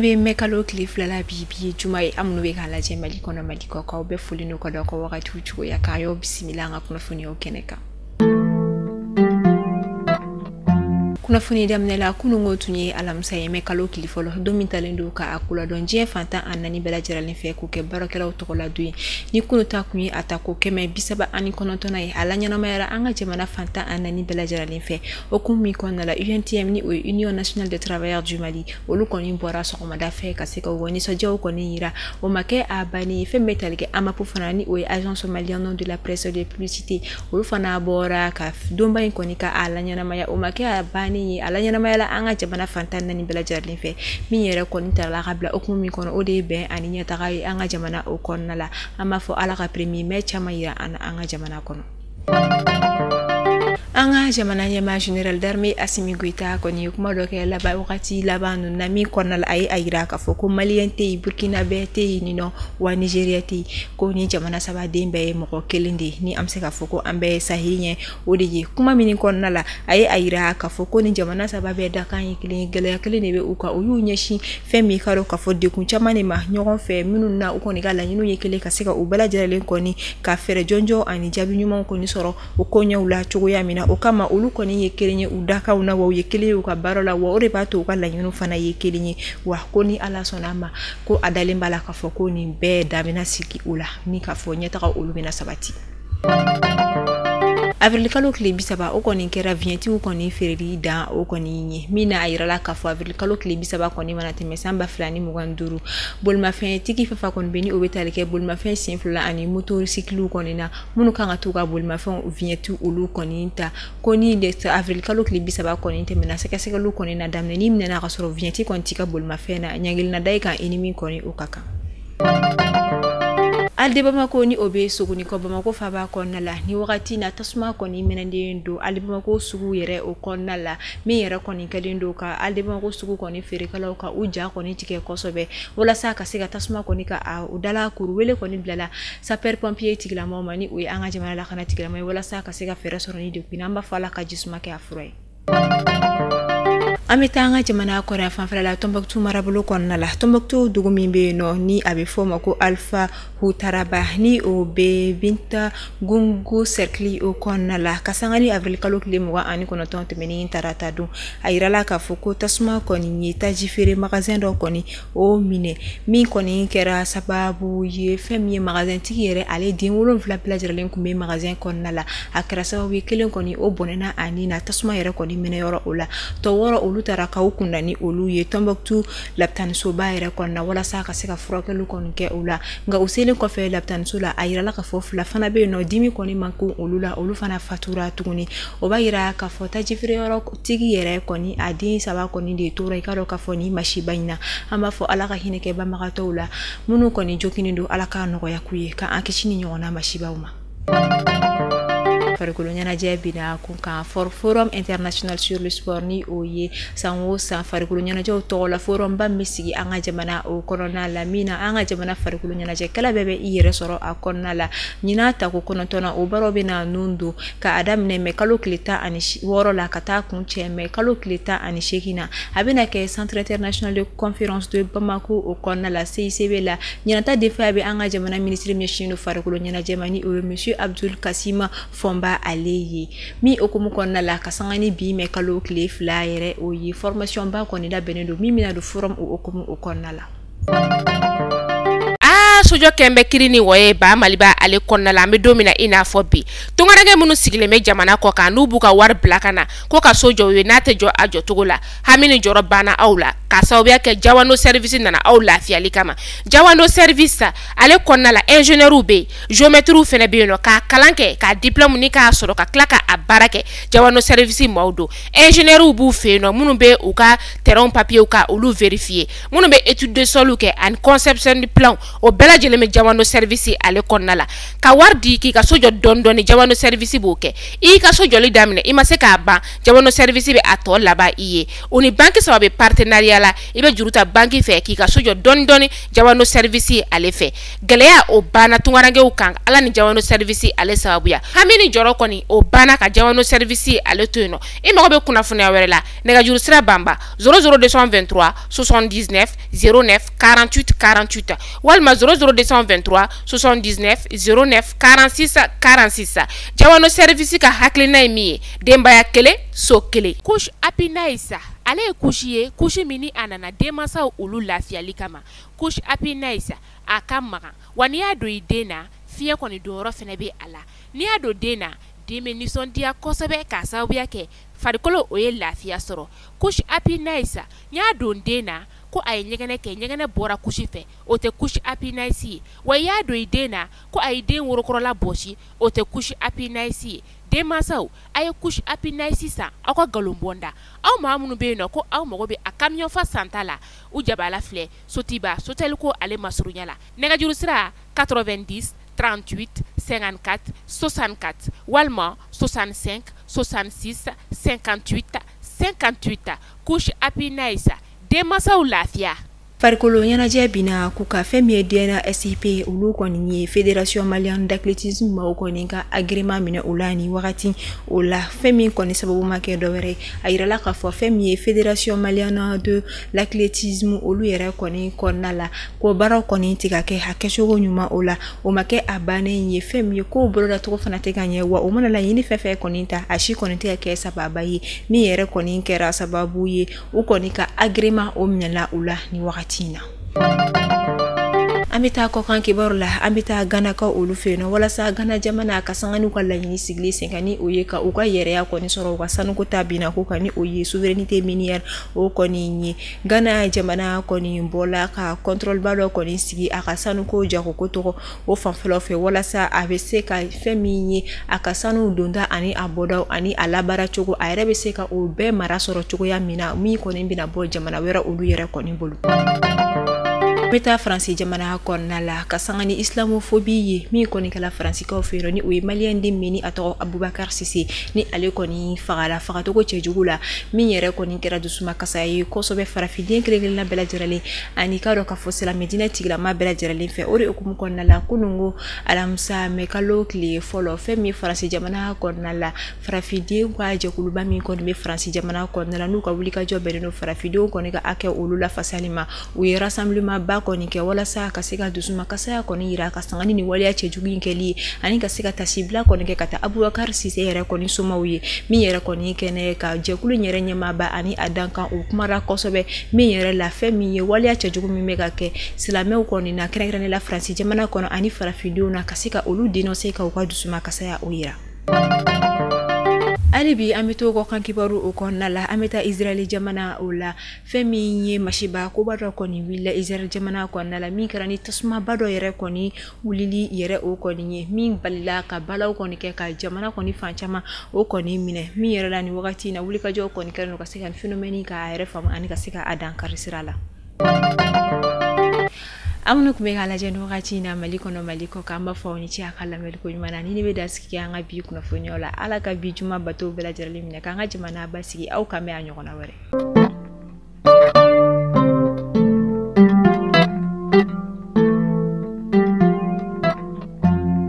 Ambe mekalo cliff la bibi juma amnu be kala je mali kono mali ko ko be fulino ko do ko wakati uchugo ya kayo bisimila nga kuna funi okeneka kuna funi damnela kunungo tunye alamsa ye mekalo clifolo domin talendo ka akula don je fanta anani bela jeralin fe ko ke barakela otokola dui ni kunu takunyi atako keme bisaba ani konontona ye alanya no mayara anga jemana fanta anani bela jeralin fe okumi konna la UNTM ni Union Nationale des Travailleurs du Mali olu koni bora so komada fe kaseka woni so jaw koni ira o make abani fe metalike amapu fanani o agence malienne de la presse de publicité olu fana bora ka domba koni ka alanya na maya o make abani alanya na mayala anga jabana fantan nani bela jarlin fe mi yere koni tarla kabla okumi kono o de be ani nyata kai anga jamana o konna la ama fo ala ka premier match mayira ana anga jamana kono anga jamana nyama general d'armée Assimi Goïta koni kuma doke la ba wakati la ba na mi konal ay ayira ka foko maliente Burkina Faso ni no wa Nigeria ti koni jamana saba dembe mo ko kelinde ni amse ka foko ambe sahinye odiji kuma mini konala ay ayira ka foko ni jamana saba be da kan yikili gele be uka uyu nyeshi femi karo ka fodde kun chamane ma nyogon fe minun na ukoni gala nyinu yekele ka seka ubala jale koni ka fere jonjo ani jabi nyuma koni soro ukonya ula chugo ya mina okama ulu koni yekelenye udaka una wa yekele uka barola wa ore bato ukala nyinu fana yekelenye wa koni ala sonama ko adalimba la ka foko ni be damina siki ula ni ka fonya taka ulu bina sabati avril kalo klibi saba okoni kera vienti ukoni ferili da okoni nye mina ayirala kafo avril kalo klibi saba koni manate mesamba flani muganduru bolma fe tiki fafa kon beni obetalike bolma fe simfla ani motor siklu koni na munu kanga tuka bolma fe vienti ulu koni ta koni de avril kalo klibi saba koni te mena seka seka lu koni na damne ni mena ka soro vienti kon tika bolma fe na nyangil na daika enemy koni ukaka alde bamako ni obe sugu ni ko bamako faba konna la ni wakati na tasma koni menande ndo alde bamako sugu yere o konna la mi yere koni kadendo ka alde bamako sugu koni fere kala ka uja koni tike kosobe wala saka sega tasma koni ka udala kuru wele koni blala saper pompier tigla mama ni uy anga jamana la kana tigla mai wala saka sega fere soroni de pinamba fala ka jisma ke afroy ametanga jamana ko rafa fala Tombouctou marabulo konna la Tombouctou dugumi be no ni abe foma ko Alpha Hutaraba ni o be binta gungu cercle o konna la kasangani avril kalo klimo wa ani kono tonte meni tarata du ayirala ka foko tasma koni ni tajifere magasin do koni o mine mi koni kera sababu ye femi magasin tigere ale din wolon fla plager len kumbe magasin konna la akra sababu kelen koni o bonena ani na tasma yere koni mine yoro ola to woro olu taraka ukunda ni olu ye Tombouctou laptan so bayira konna wala saka seka furokelu koni ke ola nga usele ko fe laptan sula ayira ka fofu la fana be no dimi koni manku olula olu fana fatura tuguni o bayira ka fota jifre yoro tigi yere koni adi saba koni de tora ikaro ka foni mashibaina ama fo alaka hineke ba magatola munu koni jokini do alaka no ya kuye ka akishini nyona mashibauma farikulu nyana jebina kunka for forum international sur le sport ni oye sanwo sa farikulu nyana jo to la forum ba misigi anga jamana o corona la mina anga jamana farikulu nyana je kala bebe ire soro akonna la nyina ta ko kono tona o barobe na nundu ka adam ne me kalo klita ani woro la kata kunche me kalo klita ani shekina abina ke centre international de conférence de Bamako o konna la CICB la nyina ta defa be anga jamana ministre machine farikulu nyana jamani o monsieur Abdul Kassima Fomba aleye mi okumu konna la kasangani bi me kalo cliff la yere o yi formation ba koni da benendo mi mina do forum o okumu o konna la sojo kembe kirini woye ba maliba ale konna la me domina ina fobi tungarage munu sigile me jamana ko ka nubu ka war blakana ko ka sojo we nate jo ajo tugola hamini joro bana aula ka sawbiya ke jawano service nana aula fiali kama jawano service ale konna la ingénieur be géométre fene be no ka kalanke ka diplôme ni ka soro ka klaka abarake jawano service mawdo ingénieur bu fe no munu be u ka terrain papier u ka ulu vérifier munu be étude de sol ke an conception du plan o bela lajɛlen bɛ jamano service ale kɔnɔna la ka wari di k'i ka so jɔ dɔɔni dɔɔni jamano service b'o kɛ i ka so jɔli daminɛ i ma se k'a ban jamano service bɛ a tɔ laban i ye o ni banque saba bɛ partenariat la i bɛ juru ta banque fɛ k'i ka so jɔ dɔɔni dɔɔni jamano service ale fɛ gɛlɛya o banna tungarankew kan ala ni jamano service ale sababuya hami ni jɔrɔ kɔni o banna ka jamano service ale to yen nɔ i mago bɛ kunnafoniya wɛrɛ la nɛgɛjuru sira banba 00223 79 09 48 48 walima 00223 79 09 46 46 jamano service ka hakilina ye min ye denbaya kelen so kelen couche happy nice ale ye couche ye couche min ni a nana denmansaw olu lafiyali kama couche happy nice a ka magan wa n'i y'a don i den na fiɲɛ kɔni donyɔrɔ fɛnɛ bɛ a la n'i y'a don den na den bɛ nisɔndiya kosɛbɛ k'a sababuya kɛ farikolo o ye lafiya sɔrɔ couche happy nice n y'a don den na ko a ye ɲɛgɛnɛ kɛ ɲɛgɛnɛ bɔra couche fɛ o tɛ couche happy nice ye wa i y'a don i den na ko a ye den worokɔrɔla bɔsi o tɛ couche happy nice ye denmansaw a ye couche happy nice san aw ka galon bɔnda aw maa minnu bɛ yen nɔ ko aw mago bɛ a camion fa santa la u jabala filɛ sotiba sotɛli ko ale masurunya la nɛgɛjuru sira 90 38 54 64 walima 65 66 58 58 couche happy nice denmansaw lafiya. Farikolo ɲɛnajɛ bina k'u ka fɛn min ye DNSP olu kɔni ye Fédération Malienne d'Athlétisme mɔgɔw kɔni ka agrément minɛ o la ni wagati o la fɛn min kɔni sababu ma kɛ dɔwɛrɛ a yirala k'a fɔ fɛn min ye Fédération Malienne de l'Athlétisme olu yɛrɛ kɔni kɔnɔna la ko baaraw kɔni tɛ ka kɛ hakɛcogo ɲuman o la o ma kɛ a bannen ye fɛn min ye ko bolodacogo fana tɛ ka ɲɛ wa o mana laɲini fɛn fɛn kɔni ta a si kɔni tɛ ka kɛ sababa ye min yɛrɛ kɔni kɛra sababu ye u kɔni ka agrément o minɛla o la ni wagati Tina. An bɛ taa kɔkan kibaru la an bɛ taa Ghana ka olu fɛ yen nɔ walasa Ghana jamana ka sanga n'u ka laɲini sigilen sen kan ni o ye ka u ka yɛrɛya kɔni sɔrɔ u ka sanuko ta bina ko kan ni o ye souveraineté minière o kɔni ye Ghana jamana kɔni bɔla ka contrôle ba dɔ kɔni sigi a ka sanuko jagoko tɔgɔ o fanfɛlaw fɛ walasa a bɛ se ka fɛn min ye a ka sanu donda ani a bɔdaw ani a labaara cogo a yɛrɛ bɛ se ka o bɛɛ mara sɔrɔ cogoya min na min kɔni bɛna bɔ jamana wɛrɛ olu yɛrɛ kɔni bolo. Beta Fransi jamana kɔnɔna la ka sanga ni islamophobie ye min kɔni kala fransikaw fɛ yen ni o ye malien den meni a tɔgɔ Abubakar Sise ni ale kɔni fagala fagatogo cɛjugu la min yɛrɛ kɔni kɛra dusuma kasa ye kosɛbɛ farafiden kelen-kelenna bɛɛ lajɛlen ani ka dɔn ka fɔ silamɛdinɛ tigilama bɛɛ lajɛlen fɛ o de hukumu kɔnɔna la kunungo alamisa mɛkalo tile fɔlɔ fɛn min Fransi jamana kɔnɔna la farafiden ka jɛkuluba min kɔni bɛ Fransi jamana kɔnɔna la n'u ka wulikajɔ bɛnnen don farafidenw kɔni ka akɛ olu la fasali ma u ye rassemblement ba kɔni kɛ walasa ka se ka dusuma kasaya kɔni yira ka sangani ni waliya cɛjugu in kɛli ani ka se ka tasibila kɔni kɛ ka taa Abubakar Sise yɛrɛ kɔni somaw ye min yɛrɛ kɔni kɛnɛ ka jɛkulu yɛrɛ ɲɛmaaba ani a dankan o kumara kosɛbɛ min yɛrɛ la fɛn min ye waliya cɛjugu min bɛ ka kɛ silamɛw kɔni na kɛrɛnkɛrɛnnen la Fransi jamana kɔnɔ ani farafindenw na ka se ka olu dénoncer ka u ka dusuma kasaya o yira. Alibi an bɛ to kɔkan kibaru o kɔnɔna la an bɛ taa Israel jamana o la fɛn min ye masiba koba dɔ kɔni wulila Israel jamana kɔnɔna la min kɛra ni tasumaba dɔ yɛrɛ kɔni wulili yɛrɛ o kɔni ye min balila ka balaw kɔni kɛ ka jamana kɔni fan caman o kɔni minɛ min yɛrɛ la ni wagati in na wulikajɔ kɔni kɛra no ka se ka phénomène ka yɛrɛ faamu ani ka se ka a dankari sira la. Amunu kun bɛ ka lajɛ ni wagati in na Mali kɔnɔ Mali kɔ kan b'a fɔ aw ni ce a ka lamɛnni ko ɲuman na ni ne bɛ da sigi an ka bi kunnafoniyaw la Ala ka bi juma bato bɛɛ lajɛlen minɛ k'an ka jamana basigi aw kan bɛ a ɲɔgɔnna wɛrɛ.